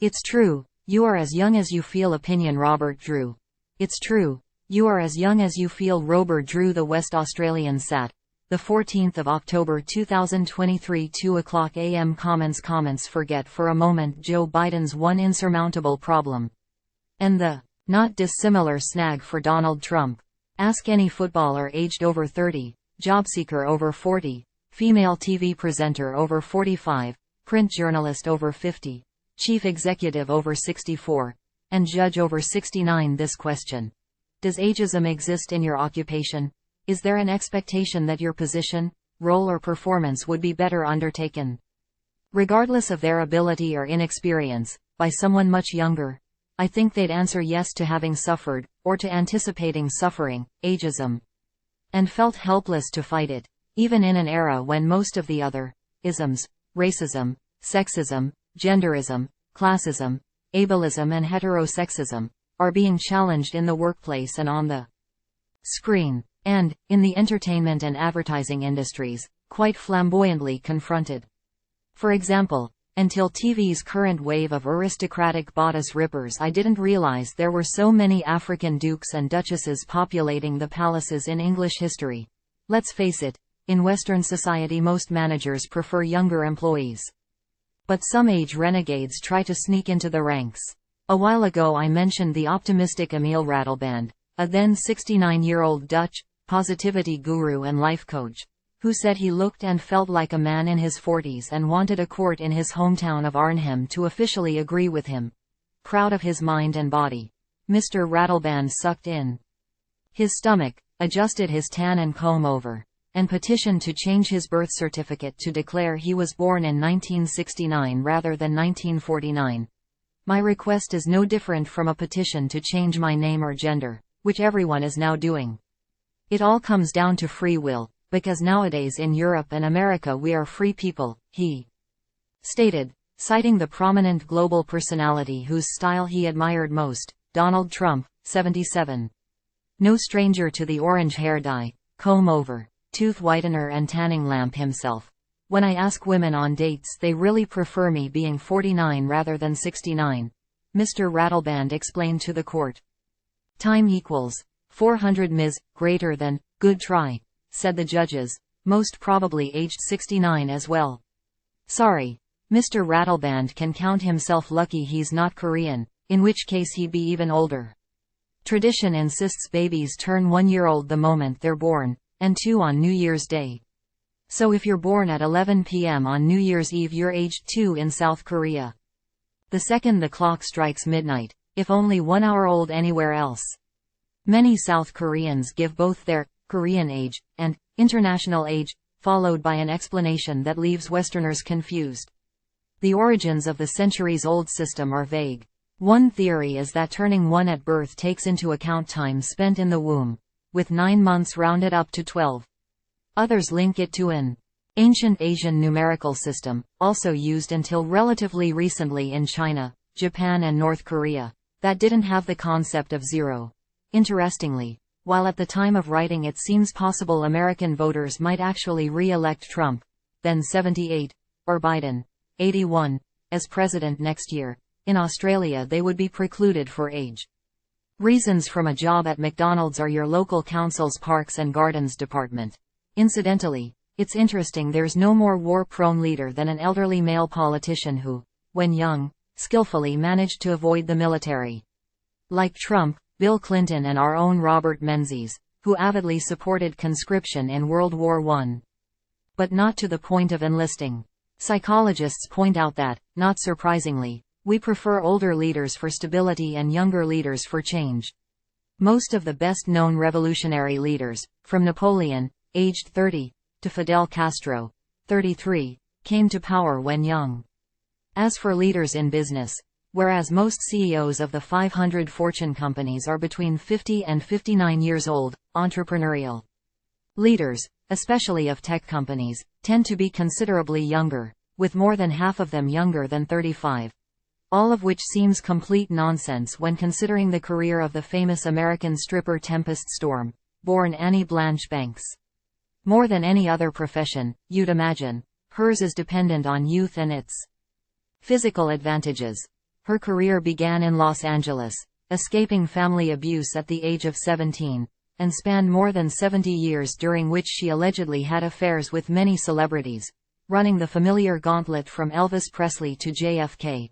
It's true, you are as young as you feel. OpinionRobert Drewe. It's true, you are as young as you feel. Rober DreweThe West AustralianSat. The 14th of October 2023, 2:00 a.m. Comments. Forget for a moment Joe Biden's one insurmountable problem. And the not dissimilar snag for Donald Trump. Ask any footballer aged over 30, jobseeker over 40, female TV presenter over 45, print journalist over 50, chief executive over 64, and judge over 69 this question. Does ageism exist in your occupation? Is there an expectation that your position, role or performance would be better undertaken, regardless of their ability or inexperience, by someone much younger? I think they'd answer yes to having suffered, or to anticipating suffering, ageism, and felt helpless to fight it, even in an era when most of the other isms, racism, sexism, genderism, classism, ableism and heterosexism, are being challenged in the workplace and on the screen, and, in the entertainment and advertising industries, quite flamboyantly confronted. For example, until TV's current wave of aristocratic bodice-rippers, I didn't realize there were so many African dukes and duchesses populating the palaces in English history. Let's face it, in Western society most managers prefer younger employees. But some age renegades try to sneak into the ranks. A while ago I mentioned the optimistic Emil Ratelband, a then 69-year-old Dutch positivity guru and life coach, who said he looked and felt like a man in his 40s and wanted a court in his hometown of Arnhem to officially agree with him. Proud of his mind and body, Mr. Ratelband sucked in his stomach, adjusted his tan and comb over, and petitioned to change his birth certificate to declare he was born in 1969 rather than 1949. My request is no different from a petition to change my name or gender, which everyone is now doing. It all comes down to free will, because nowadays in Europe and America we are free people, he stated, citing the prominent global personality whose style he admired most, Donald Trump, 77. No stranger to the orange hair dye, comb over, tooth whitener and tanning lamp himself. When I ask women on dates, they really prefer me being 49 rather than 69, Mr. Ratelband explained to the court. Time equals 400 ms. greater than good try, said the judges, most probably aged 69 as well. Sorry, Mr. Ratelband can count himself lucky he's not Korean, in which case he'd be even older. Tradition insists babies turn 1-year-old the moment they're born, and 2 on New Year's Day. So if you're born at 11 p.m. on New Year's Eve, you're aged 2 in South Korea. The second the clock strikes midnight, if only 1 hour old anywhere else. Many South Koreans give both their Korean age and international age, followed by an explanation that leaves Westerners confused. The origins of the centuries-old system are vague. One theory is that turning 1 at birth takes into account time spent in the womb, with 9 months rounded up to 12. Others link it to an ancient Asian numerical system, also used until relatively recently in China, Japan and North Korea, that didn't have the concept of zero. Interestingly, while at the time of writing it seems possible American voters might actually re-elect Trump, then 78, or Biden, 81, as president next year, in Australia they would be precluded for age reasons from a job at McDonald's or your local council's Parks and Gardens department. Incidentally, it's interesting there's no more war-prone leader than an elderly male politician who, when young, skillfully managed to avoid the military. Like Trump, Bill Clinton and our own Robert Menzies, who avidly supported conscription in World War I. But not to the point of enlisting. Psychologists point out that, not surprisingly, we prefer older leaders for stability and younger leaders for change. Most of the best-known revolutionary leaders, from Napoleon, aged 30, to Fidel Castro, 33, came to power when young. As for leaders in business, whereas most CEOs of the 500 Fortune companies are between 50 and 59 years old, entrepreneurial leaders, especially of tech companies, tend to be considerably younger, with more than half of them younger than 35. All of which seems complete nonsense when considering the career of the famous American stripper Tempest Storm, born Annie Blanche Banks. More than any other profession, you'd imagine, hers is dependent on youth and its physical advantages. Her career began in Los Angeles, escaping family abuse at the age of 17, and spanned more than 70 years, during which she allegedly had affairs with many celebrities, running the familiar gauntlet from Elvis Presley to JFK,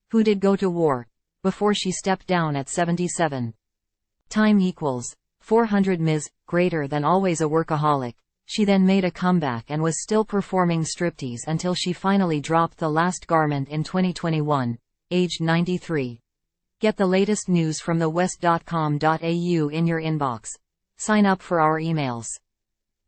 who did go to war, before she stepped down at 77. Time equals 400 Ms. Greater than always a workaholic. She then made a comeback and was still performing striptease until she finally dropped the last garment in 2021, aged 93. Get the latest news from thewest.com.au in your inbox. Sign up for our emails.